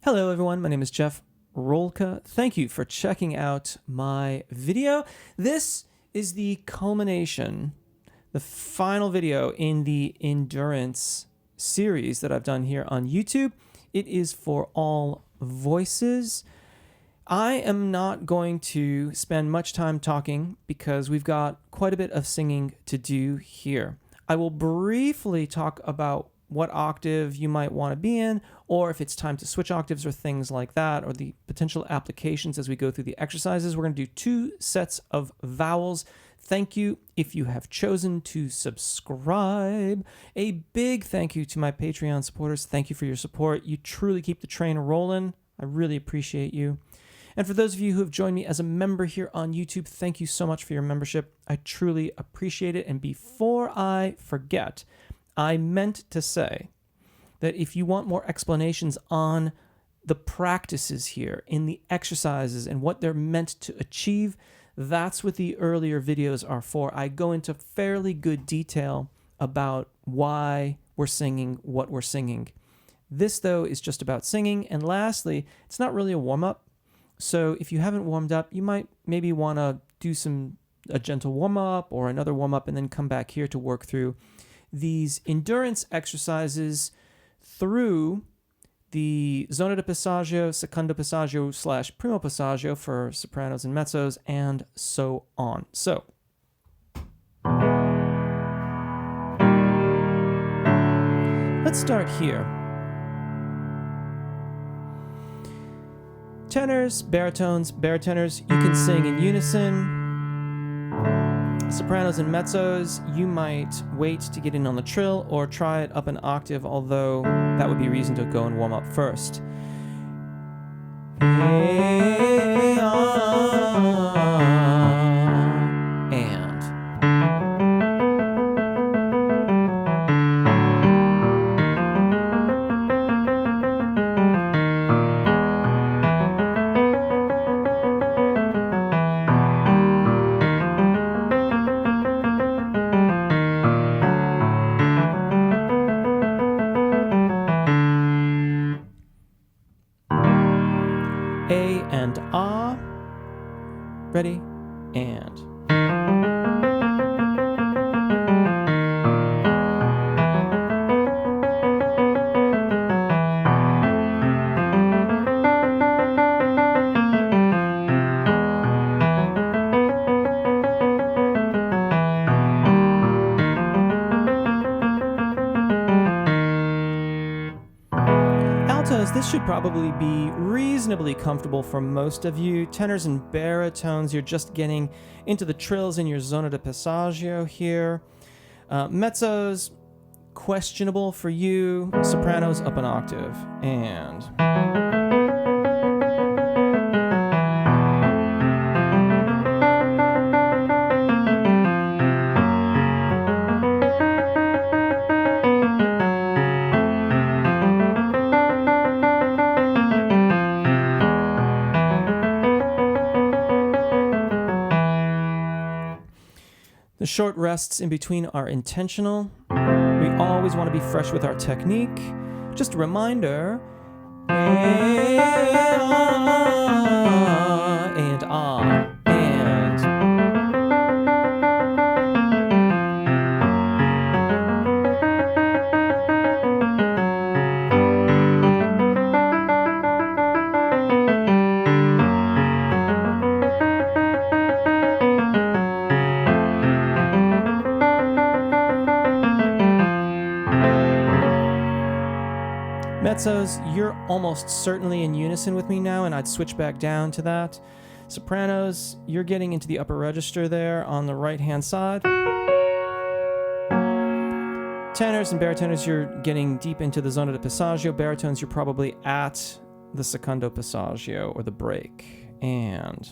Hello everyone, my name is Jeff Rolka. Thank you for checking out my video. This is the culmination, the final video in the endurance series that I've done here on YouTube. It is for all voices. I am not going to spend much time talking because we've got quite a bit of singing to do here. I will briefly talk about what octave you might want to be in, or if it's time to switch octaves or things like that, or the potential applications as we go through the exercises. We're going to do 2 sets of vowels. Thank you if you have chosen to subscribe. A big thank you to my Patreon supporters. Thank you for your support. You truly keep the train rolling. I really appreciate you. And for those of you who have joined me as a member here on YouTube, thank you so much for your membership. I truly appreciate it. And before I forget, I meant to say that if you want more explanations on the practices here in the exercises and what they're meant to achieve, that's what the earlier videos are for. I go into fairly good detail about why we're singing what we're singing. This, though, is just about singing. And lastly, it's not really a warm-up. So if you haven't warmed up, you might maybe want to do a gentle warm-up or another warm-up and then come back here to work through these endurance exercises through the zona di passaggio, secondo passaggio / primo passaggio for sopranos and mezzos, and so on. So, let's start here. Tenors, baritones, baritoners, you can sing in unison. Sopranos and mezzos, you might wait to get in on the trill or try it up an octave, although that would be reason to go and warm up first. A and ah. Ready? And. Altos, this should probably be reasonably comfortable for most of you. Tenors and baritones, you're just getting into the trills in your zona di passaggio here. Mezzos, questionable for you. Sopranos, up an octave. And... The short rests in between are intentional. We always want to be fresh with our technique. Just a reminder. And ah. And. Mezzos, you're almost certainly in unison with me now, and I'd switch back down to that. Sopranos, you're getting into the upper register there on the right-hand side. Tenors and baritoners, you're getting deep into the zona di passaggio. Baritones, you're probably at the secondo passaggio, or the break. And...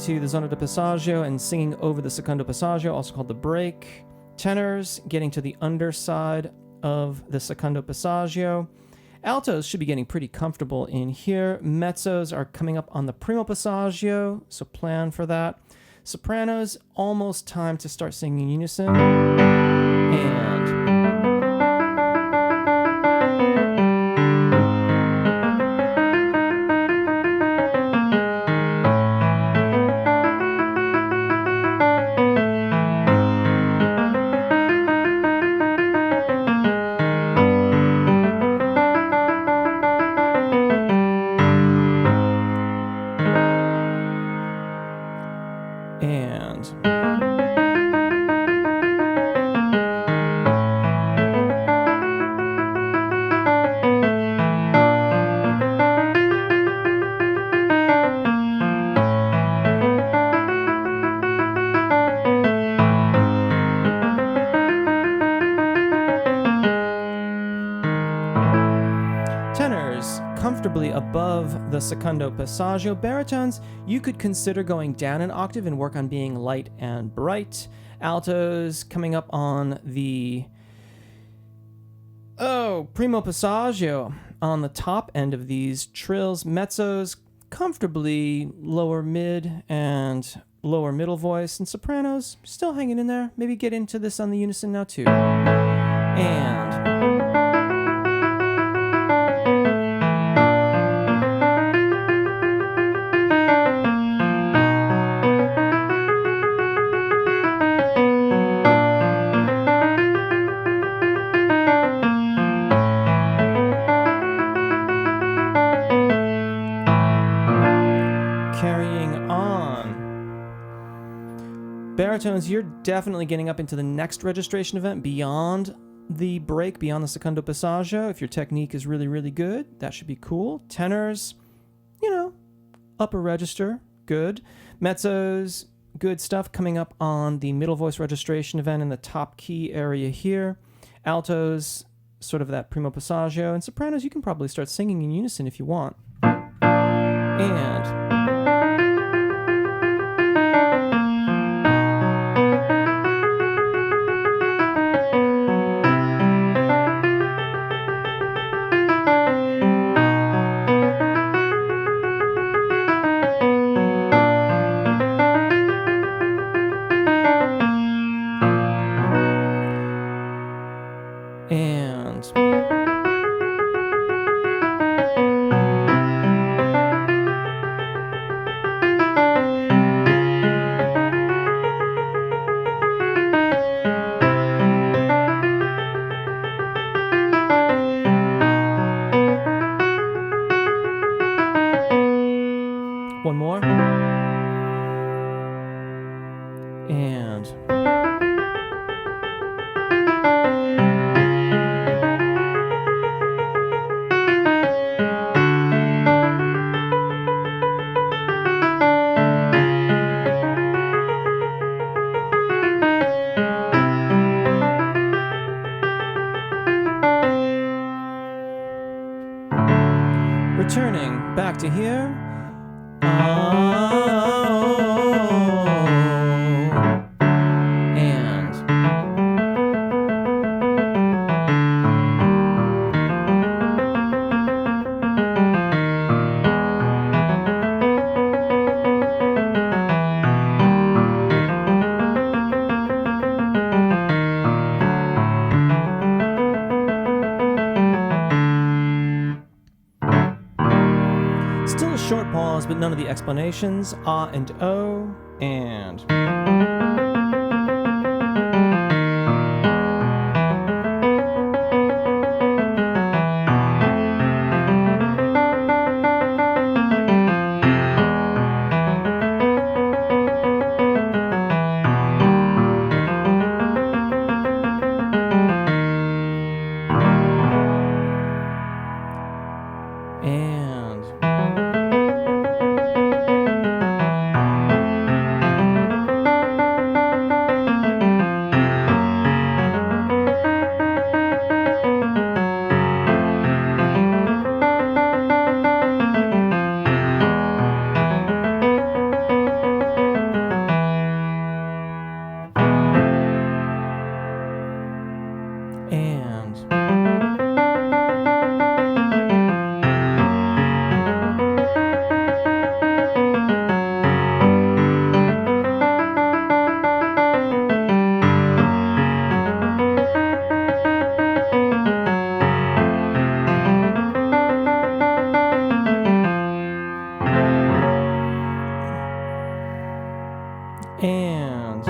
into the zona de passaggio and singing over the secondo passaggio, also called the break. Tenors getting to the underside of the secondo passaggio. Altos should be getting pretty comfortable in here. Mezzos are coming up on the primo passaggio, so plan for that. Sopranos, almost time to start singing in unison. Tenors, comfortably above the secondo passaggio. Baritones, you could consider going down an octave and work on being light and bright. Altos, coming up on the primo passaggio on the top end of these trills. Mezzos, comfortably lower mid and lower middle voice. And sopranos, still hanging in there. Maybe get into this on the unison now too. Carrying on. Baritones, you're definitely getting up into the next registration event beyond the break, beyond the secondo passaggio. If your technique is really, really good, that should be cool. Tenors, upper register, good. Mezzos, good stuff coming up on the middle voice registration event in the top key area here. Altos, sort of that primo passaggio. And sopranos, you can probably start singing in unison if you want. One more. Returning back to here. Still a short pause, but none of the explanations. Ah and O, and. And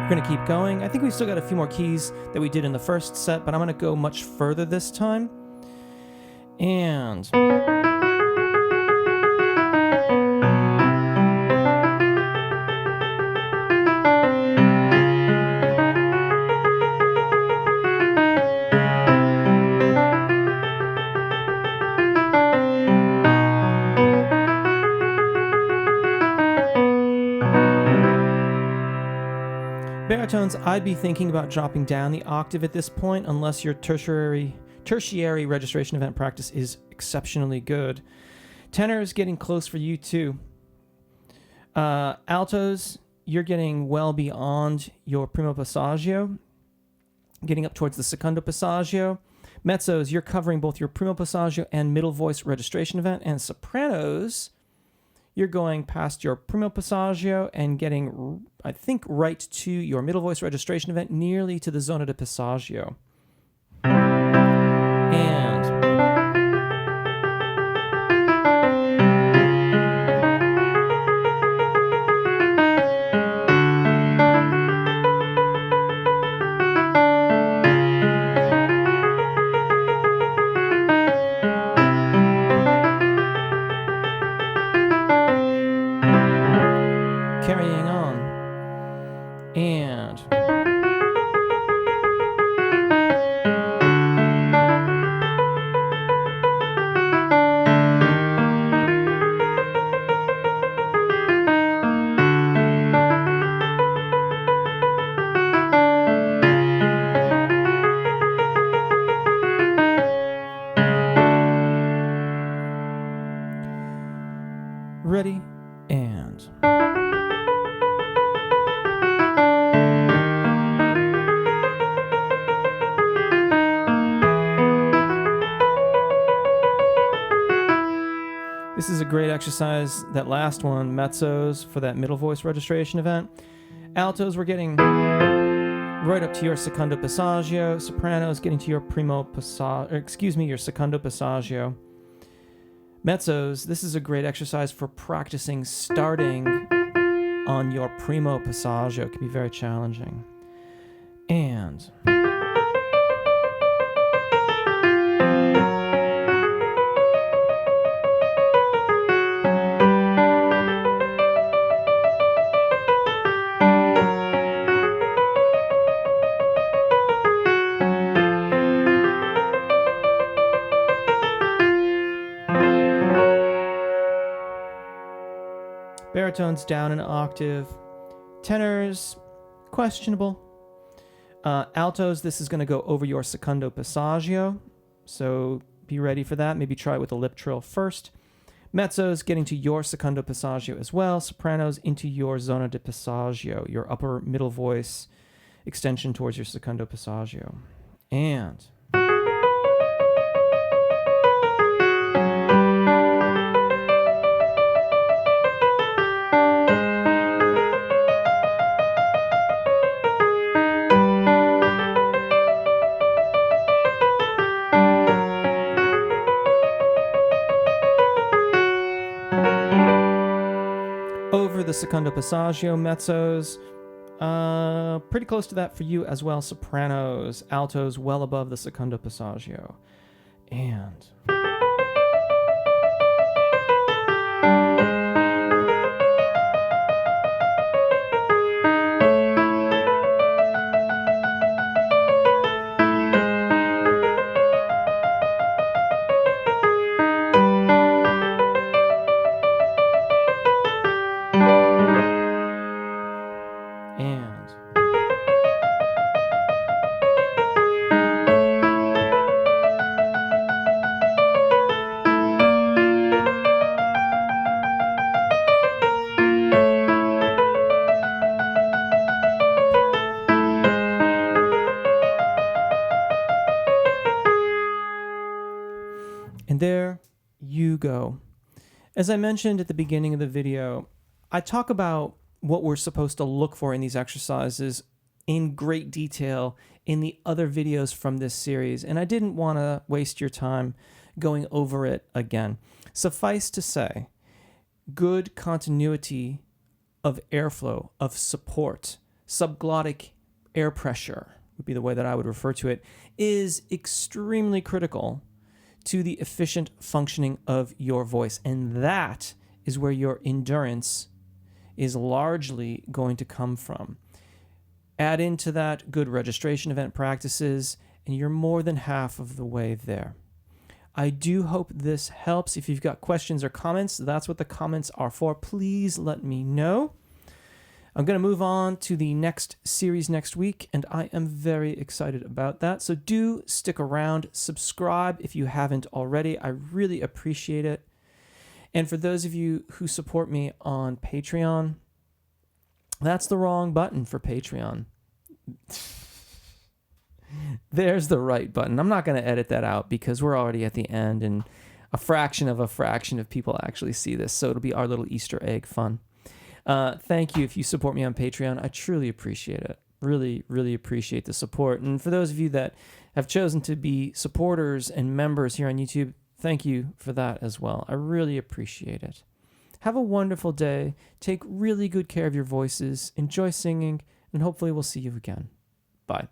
we're going to keep going. I think we've still got a few more keys that we did in the first set, but I'm going to go much further this time. And baritones, I'd be thinking about dropping down the octave at this point, unless your tertiary registration event practice is exceptionally good. Tenor is getting close for you too. Altos, you're getting well beyond your primo passaggio, getting up towards the secondo passaggio. Mezzos, you're covering both your primo passaggio and middle voice registration event. And sopranos, you're going past your primo passaggio and getting, I think, right to your middle voice registration event, nearly to the zona de passaggio. And carrying on. And ready, and this is a great exercise, that last one, mezzos, for that middle voice registration event. Altos, we're getting right up to your secondo passaggio. Sopranos, getting to your your secondo passaggio. Mezzos, this is a great exercise for practicing starting on your primo passaggio. It can be very challenging. And Baritones down an octave. Tenors, questionable. Altos, this is going to go over your secondo passaggio, so be ready for that. Maybe try it with a lip trill first. Mezzos, getting to your secondo passaggio as well. Sopranos, into your zona di passaggio, your upper middle voice extension towards your secondo passaggio. And over the secondo passaggio, mezzos, pretty close to that for you as well. Sopranos, altos, well above the secondo passaggio. And there you go. As I mentioned at the beginning of the video, I talk about what we're supposed to look for in these exercises in great detail in the other videos from this series, and I didn't want to waste your time going over it again. Suffice to say, good continuity of airflow, of support, subglottic air pressure would be the way that I would refer to it, is extremely critical to the efficient functioning of your voice. And that is where your endurance is largely going to come from. Add into that good registration event practices, and you're more than half of the way there. I do hope this helps. If you've got questions or comments, that's what the comments are for. Please let me know. I'm going to move on to the next series next week, and I am very excited about that. So do stick around, subscribe if you haven't already. I really appreciate it. And for those of you who support me on Patreon, that's the wrong button for Patreon. There's the right button. I'm not going to edit that out because we're already at the end, and a fraction of people actually see this. So it'll be our little Easter egg fun. Thank you if you support me on Patreon. I truly appreciate it. Really, really appreciate the support. And for those of you that have chosen to be supporters and members here on YouTube, thank you for that as well. I really appreciate it. Have a wonderful day. Take really good care of your voices. Enjoy singing, and hopefully we'll see you again. Bye.